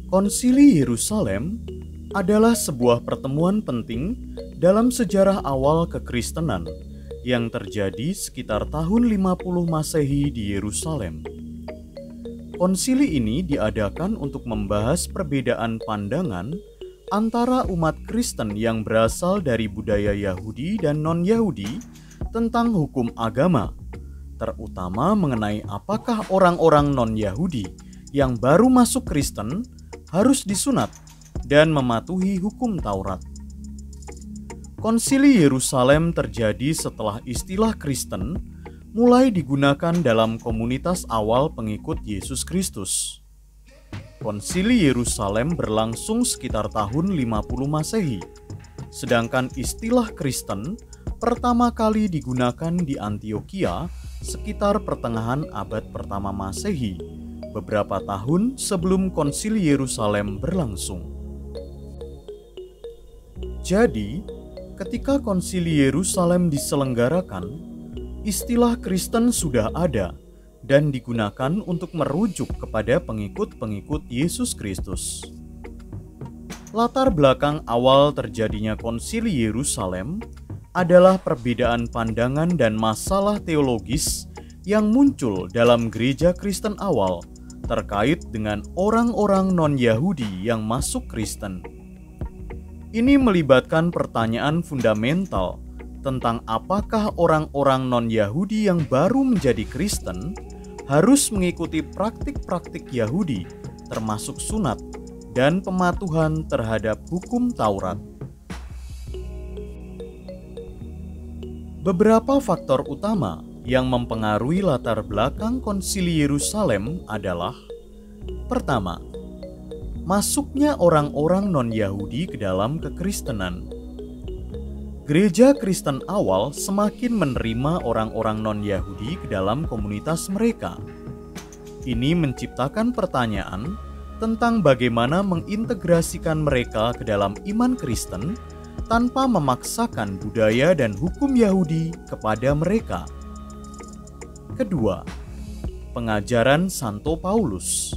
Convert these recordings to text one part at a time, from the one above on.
Konsili Yerusalem adalah sebuah pertemuan penting dalam sejarah awal kekristenan yang terjadi sekitar tahun 50 Masehi di Yerusalem. Konsili ini diadakan untuk membahas perbedaan pandangan antara umat Kristen yang berasal dari budaya Yahudi dan non-Yahudi tentang hukum agama, terutama mengenai apakah orang-orang non-Yahudi yang baru masuk Kristen harus disunat dan mematuhi hukum Taurat. Konsili Yerusalem terjadi setelah istilah Kristen mulai digunakan dalam komunitas awal pengikut Yesus Kristus. Konsili Yerusalem berlangsung sekitar tahun 50 Masehi, sedangkan istilah Kristen pertama kali digunakan di Antiokhia sekitar pertengahan abad pertama Masehi, beberapa tahun sebelum Konsili Yerusalem berlangsung. Jadi, ketika Konsili Yerusalem diselenggarakan, istilah Kristen sudah ada dan digunakan untuk merujuk kepada pengikut-pengikut Yesus Kristus. Latar belakang awal terjadinya Konsili Yerusalem adalah perbedaan pandangan dan masalah teologis yang muncul dalam gereja Kristen awal terkait dengan orang-orang non-Yahudi yang masuk Kristen. Ini melibatkan pertanyaan fundamental tentang apakah orang-orang non-Yahudi yang baru menjadi Kristen harus mengikuti praktik-praktik Yahudi, termasuk sunat dan pematuhan terhadap hukum Taurat. Beberapa faktor utama yang mempengaruhi latar belakang Konsili Yerusalem adalah: pertama, masuknya orang-orang non-Yahudi ke dalam kekristenan. Gereja Kristen awal semakin menerima orang-orang non-Yahudi ke dalam komunitas mereka. Ini menciptakan pertanyaan tentang bagaimana mengintegrasikan mereka ke dalam iman Kristen tanpa memaksakan budaya dan hukum Yahudi kepada mereka. Kedua, pengajaran Santo Paulus.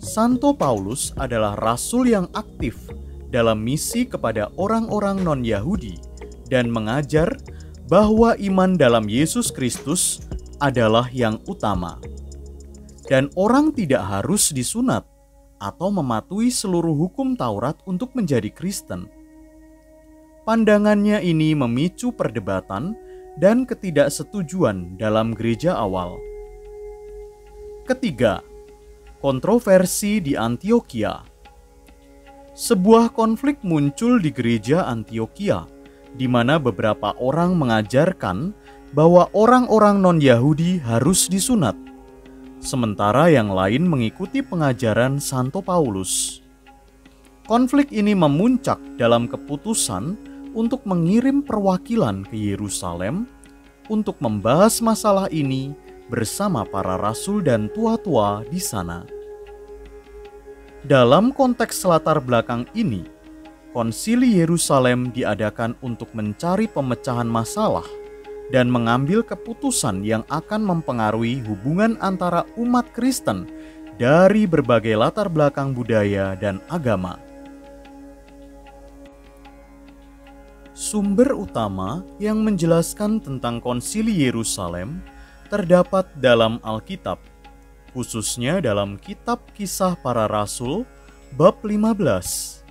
Santo Paulus adalah rasul yang aktif dalam misi kepada orang-orang non-Yahudi dan mengajar bahwa iman dalam Yesus Kristus adalah yang utama. Dan orang tidak harus disunat atau mematuhi seluruh hukum Taurat untuk menjadi Kristen. Pandangannya ini memicu perdebatan dan ketidaksetujuan dalam gereja awal. Ketiga, kontroversi di Antiokhia. Sebuah konflik muncul di gereja Antiokhia, di mana beberapa orang mengajarkan bahwa orang-orang non-Yahudi harus disunat, sementara yang lain mengikuti pengajaran Santo Paulus. Konflik ini memuncak dalam keputusan untuk mengirim perwakilan ke Yerusalem untuk membahas masalah ini bersama para rasul dan tua-tua di sana. Dalam konteks latar belakang ini, Konsili Yerusalem diadakan untuk mencari pemecahan masalah dan mengambil keputusan yang akan mempengaruhi hubungan antara umat Kristen dari berbagai latar belakang budaya dan agama. Sumber utama yang menjelaskan tentang Konsili Yerusalem terdapat dalam Alkitab, khususnya dalam Kitab Kisah Para Rasul bab 15.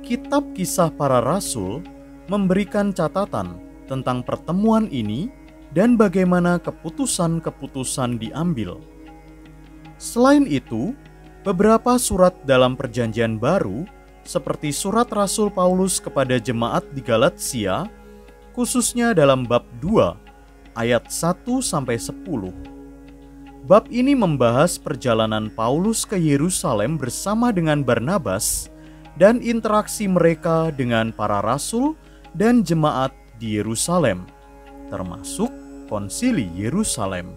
Kitab Kisah Para Rasul memberikan catatan tentang pertemuan ini dan bagaimana keputusan-keputusan diambil. Selain itu, beberapa surat dalam Perjanjian Baru seperti surat Rasul Paulus kepada jemaat di Galatia, khususnya dalam bab 2 ayat 1-10. Bab ini membahas perjalanan Paulus ke Yerusalem bersama dengan Barnabas dan interaksi mereka dengan para rasul dan jemaat di Yerusalem, termasuk Konsili Yerusalem.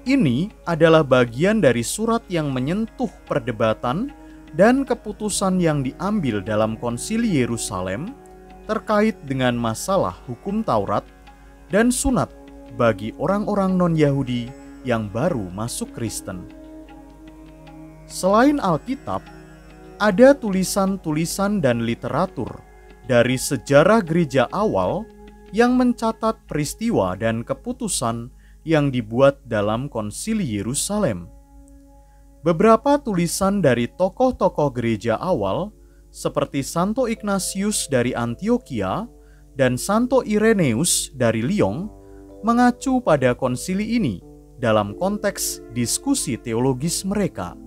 Ini adalah bagian dari surat yang menyentuh perdebatan dan keputusan yang diambil dalam Konsili Yerusalem terkait dengan masalah hukum Taurat dan sunat bagi orang-orang non-Yahudi yang baru masuk Kristen. Selain Alkitab, ada tulisan-tulisan dan literatur dari sejarah gereja awal yang mencatat peristiwa dan keputusan yang dibuat dalam Konsili Yerusalem. Beberapa tulisan dari tokoh-tokoh gereja awal seperti Santo Ignatius dari Antioquia dan Santo Irenaeus dari Lyon mengacu pada konsili ini dalam konteks diskusi teologis mereka.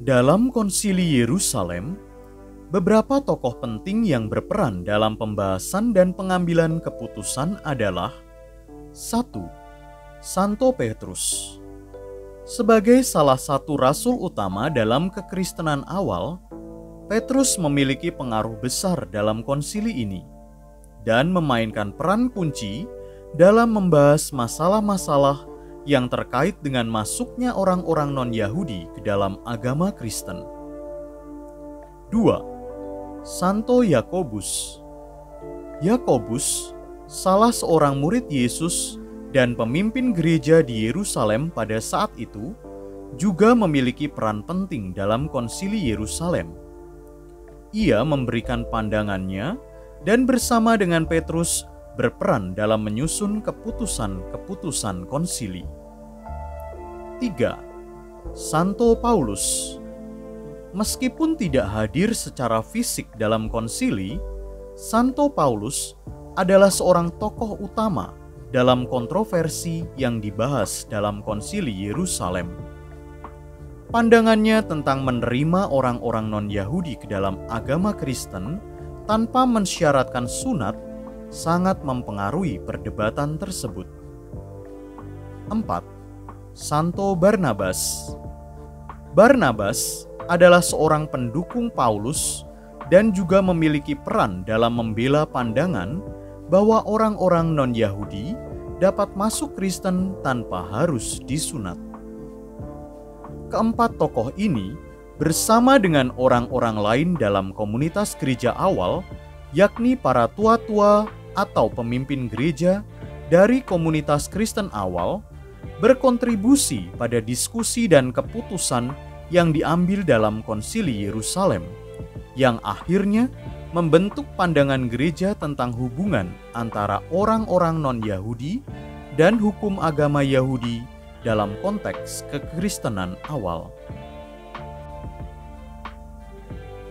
Dalam Konsili Yerusalem, beberapa tokoh penting yang berperan dalam pembahasan dan pengambilan keputusan adalah 1. Santo Petrus. Sebagai salah satu rasul utama dalam kekristenan awal, Petrus memiliki pengaruh besar dalam konsili ini dan memainkan peran kunci dalam membahas masalah-masalah yang terkait dengan masuknya orang-orang non-Yahudi ke dalam agama Kristen. 2. Santo Yakobus. Yakobus, salah seorang murid Yesus dan pemimpin gereja di Yerusalem pada saat itu, juga memiliki peran penting dalam Konsili Yerusalem. Ia memberikan pandangannya dan bersama dengan Petrus berperan dalam menyusun keputusan-keputusan konsili. 3. Santo Paulus. Meskipun tidak hadir secara fisik dalam konsili, Santo Paulus adalah seorang tokoh utama dalam kontroversi yang dibahas dalam Konsili Yerusalem. Pandangannya tentang menerima orang-orang non-Yahudi ke dalam agama Kristen tanpa mensyaratkan sunat sangat mempengaruhi perdebatan tersebut. 4. Santo Barnabas. Barnabas adalah seorang pendukung Paulus dan juga memiliki peran dalam membela pandangan bahwa orang-orang non-Yahudi dapat masuk Kristen tanpa harus disunat. Keempat tokoh ini bersama dengan orang-orang lain dalam komunitas gereja awal, yakni para tua-tua atau pemimpin gereja dari komunitas Kristen awal, berkontribusi pada diskusi dan keputusan yang diambil dalam Konsili Yerusalem, yang akhirnya membentuk pandangan gereja tentang hubungan antara orang-orang non-Yahudi dan hukum agama Yahudi dalam konteks kekristenan awal.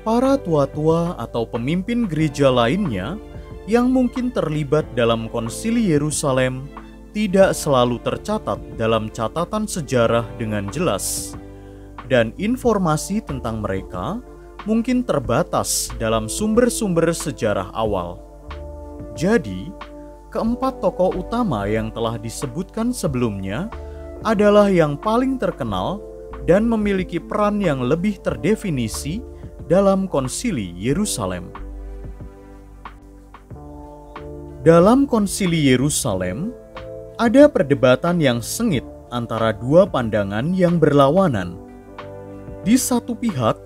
Para tua-tua atau pemimpin gereja lainnya yang mungkin terlibat dalam Konsili Yerusalem tidak selalu tercatat dalam catatan sejarah dengan jelas, dan informasi tentang mereka mungkin terbatas dalam sumber-sumber sejarah awal. Jadi, keempat tokoh utama yang telah disebutkan sebelumnya adalah yang paling terkenal dan memiliki peran yang lebih terdefinisi dalam Konsili Yerusalem. Dalam Konsili Yerusalem, ada perdebatan yang sengit antara dua pandangan yang berlawanan. Di satu pihak,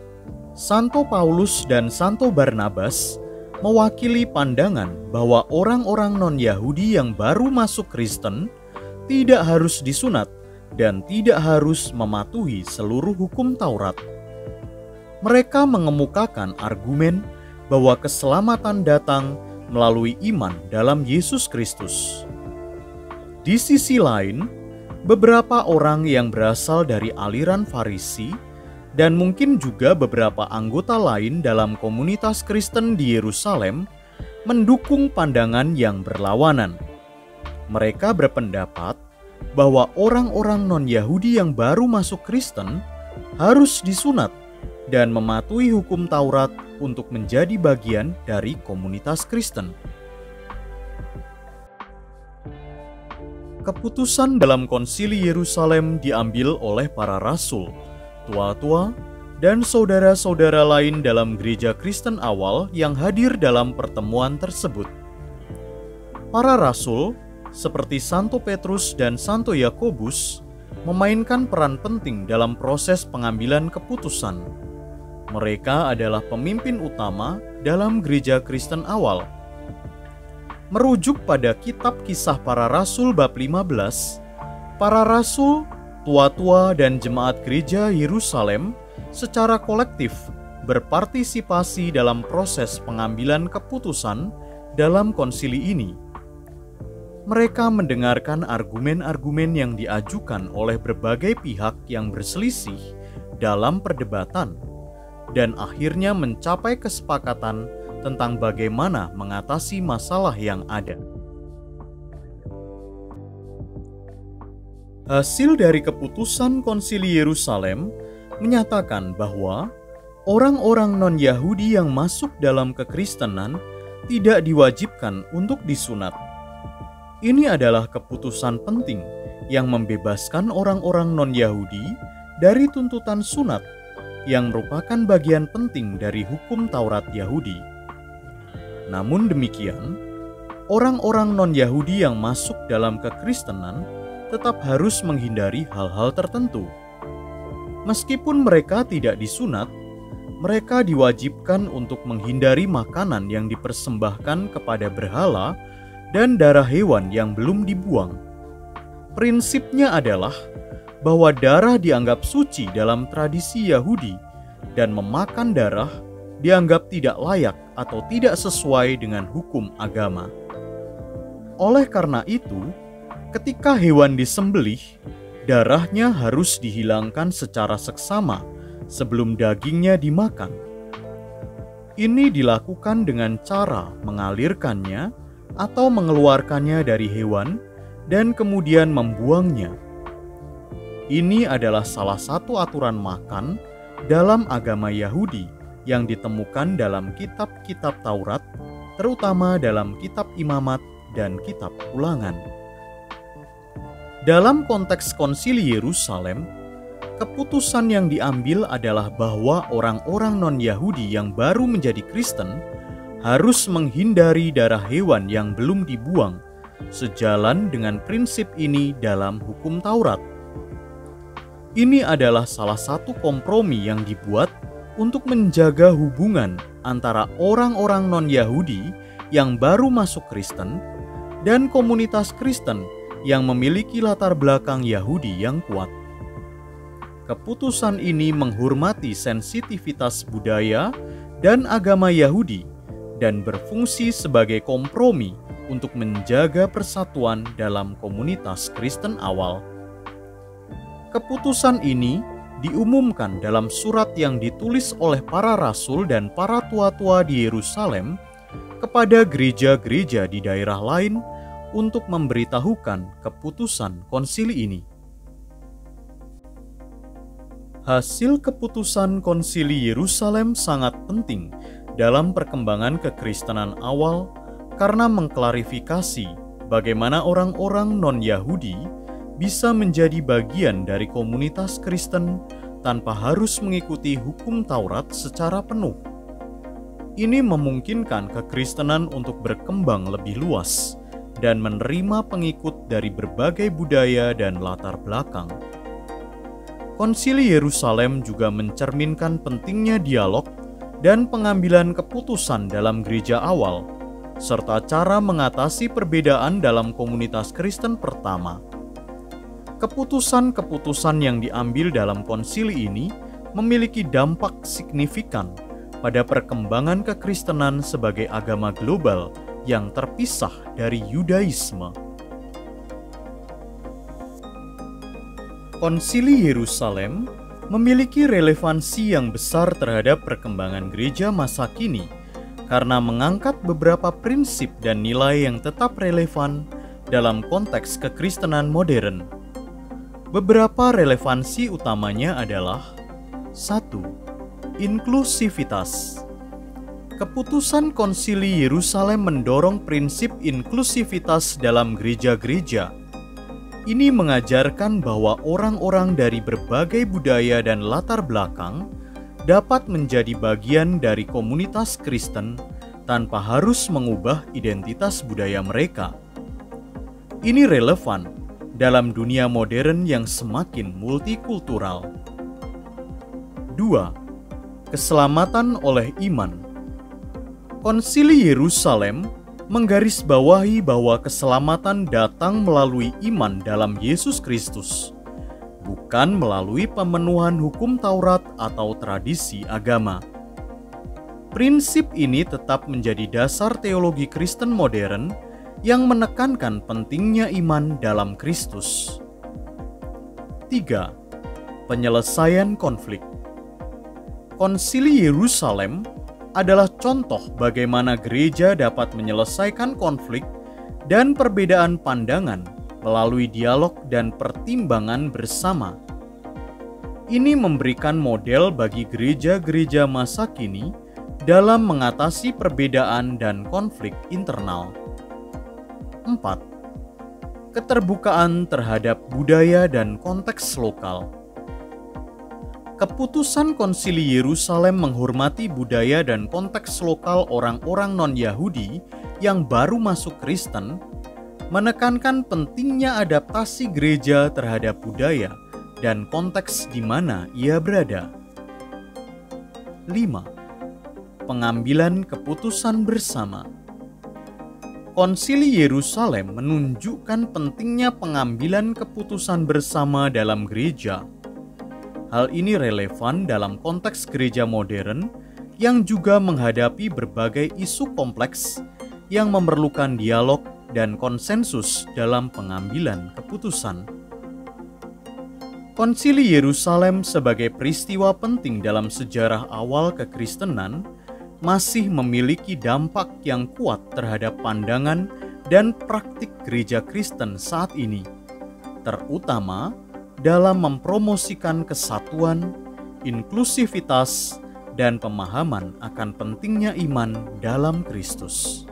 Santo Paulus dan Santo Barnabas mewakili pandangan bahwa orang-orang non-Yahudi yang baru masuk Kristen tidak harus disunat dan tidak harus mematuhi seluruh hukum Taurat. Mereka mengemukakan argumen bahwa keselamatan datang melalui iman dalam Yesus Kristus. Di sisi lain, beberapa orang yang berasal dari aliran Farisi dan mungkin juga beberapa anggota lain dalam komunitas Kristen di Yerusalem mendukung pandangan yang berlawanan. Mereka berpendapat bahwa orang-orang non-Yahudi yang baru masuk Kristen harus disunat dan mematuhi hukum Taurat untuk menjadi bagian dari komunitas Kristen. Keputusan dalam Konsili Yerusalem diambil oleh para rasul, tua-tua, dan saudara-saudara lain dalam gereja Kristen awal yang hadir dalam pertemuan tersebut. Para rasul, seperti Santo Petrus dan Santo Yakobus, memainkan peran penting dalam proses pengambilan keputusan. Mereka adalah pemimpin utama dalam gereja Kristen awal. Merujuk pada kitab Kisah Para Rasul bab 15, para rasul, tua-tua dan jemaat gereja Yerusalem secara kolektif berpartisipasi dalam proses pengambilan keputusan dalam konsili ini. Mereka mendengarkan argumen-argumen yang diajukan oleh berbagai pihak yang berselisih dalam perdebatan, dan akhirnya mencapai kesepakatan tentang bagaimana mengatasi masalah yang ada. Hasil dari keputusan Konsili Yerusalem menyatakan bahwa orang-orang non-Yahudi yang masuk dalam kekristenan tidak diwajibkan untuk disunat. Ini adalah keputusan penting yang membebaskan orang-orang non-Yahudi dari tuntutan sunat yang merupakan bagian penting dari hukum Taurat Yahudi. Namun demikian, orang-orang non-Yahudi yang masuk dalam kekristenan tetap harus menghindari hal-hal tertentu. Meskipun mereka tidak disunat, mereka diwajibkan untuk menghindari makanan yang dipersembahkan kepada berhala dan darah hewan yang belum dibuang. Prinsipnya adalah bahwa darah dianggap suci dalam tradisi Yahudi, dan memakan darah dianggap tidak layak atau tidak sesuai dengan hukum agama. Oleh karena itu, ketika hewan disembelih, darahnya harus dihilangkan secara seksama sebelum dagingnya dimakan. Ini dilakukan dengan cara mengalirkannya atau mengeluarkannya dari hewan dan kemudian membuangnya. Ini adalah salah satu aturan makan dalam agama Yahudi yang ditemukan dalam kitab-kitab Taurat, terutama dalam kitab Imamat dan kitab Ulangan. Dalam konteks Konsili Yerusalem, keputusan yang diambil adalah bahwa orang-orang non-Yahudi yang baru menjadi Kristen harus menghindari darah hewan yang belum dibuang, sejalan dengan prinsip ini dalam hukum Taurat. Ini adalah salah satu kompromi yang dibuat untuk menjaga hubungan antara orang-orang non-Yahudi yang baru masuk Kristen dan komunitas Kristen yang memiliki latar belakang Yahudi yang kuat. Keputusan ini menghormati sensitivitas budaya dan agama Yahudi dan berfungsi sebagai kompromi untuk menjaga persatuan dalam komunitas Kristen awal. Keputusan ini diumumkan dalam surat yang ditulis oleh para rasul dan para tua-tua di Yerusalem kepada gereja-gereja di daerah lain untuk memberitahukan keputusan konsili ini. Hasil keputusan Konsili Yerusalem sangat penting dalam perkembangan kekristenan awal karena mengklarifikasi bagaimana orang-orang non-Yahudi bisa menjadi bagian dari komunitas Kristen tanpa harus mengikuti hukum Taurat secara penuh. Ini memungkinkan kekristenan untuk berkembang lebih luas dan menerima pengikut dari berbagai budaya dan latar belakang. Konsili Yerusalem juga mencerminkan pentingnya dialog dan pengambilan keputusan dalam gereja awal, serta cara mengatasi perbedaan dalam komunitas Kristen pertama. Keputusan-keputusan yang diambil dalam konsili ini memiliki dampak signifikan pada perkembangan kekristenan sebagai agama global yang terpisah dari Yudaisme. Konsili Yerusalem memiliki relevansi yang besar terhadap perkembangan gereja masa kini karena mengangkat beberapa prinsip dan nilai yang tetap relevan dalam konteks kekristenan modern. Beberapa relevansi utamanya adalah: 1. Inklusivitas. Keputusan Konsili Yerusalem mendorong prinsip inklusivitas dalam gereja-gereja. Ini mengajarkan bahwa orang-orang dari berbagai budaya dan latar belakang dapat menjadi bagian dari komunitas Kristen tanpa harus mengubah identitas budaya mereka. Ini relevan dalam dunia modern yang semakin multikultural. 2. Keselamatan oleh iman. Konsili Yerusalem menggarisbawahi bahwa keselamatan datang melalui iman dalam Yesus Kristus. bukan melalui pemenuhan hukum Taurat atau tradisi agama. Prinsip ini tetap menjadi dasar teologi Kristen modern yang menekankan pentingnya iman dalam Kristus. 3. Penyelesaian konflik. Konsili Yerusalem adalah contoh bagaimana gereja dapat menyelesaikan konflik dan perbedaan pandangan melalui dialog dan pertimbangan bersama. Ini memberikan model bagi gereja-gereja masa kini dalam mengatasi perbedaan dan konflik internal. 4. Keterbukaan terhadap budaya dan konteks lokal. Keputusan Konsili Yerusalem menghormati budaya dan konteks lokal orang-orang non-Yahudi yang baru masuk Kristen menekankan pentingnya adaptasi gereja terhadap budaya dan konteks di mana ia berada. 5. Pengambilan keputusan bersama. Konsili Yerusalem menunjukkan pentingnya pengambilan keputusan bersama dalam gereja. Hal ini relevan dalam konteks gereja modern yang juga menghadapi berbagai isu kompleks yang memerlukan dialog dan konsensus dalam pengambilan keputusan. Konsili Yerusalem sebagai peristiwa penting dalam sejarah awal kekristenan masih memiliki dampak yang kuat terhadap pandangan dan praktik gereja Kristen saat ini, terutama dalam mempromosikan kesatuan, inklusivitas, dan pemahaman akan pentingnya iman dalam Kristus.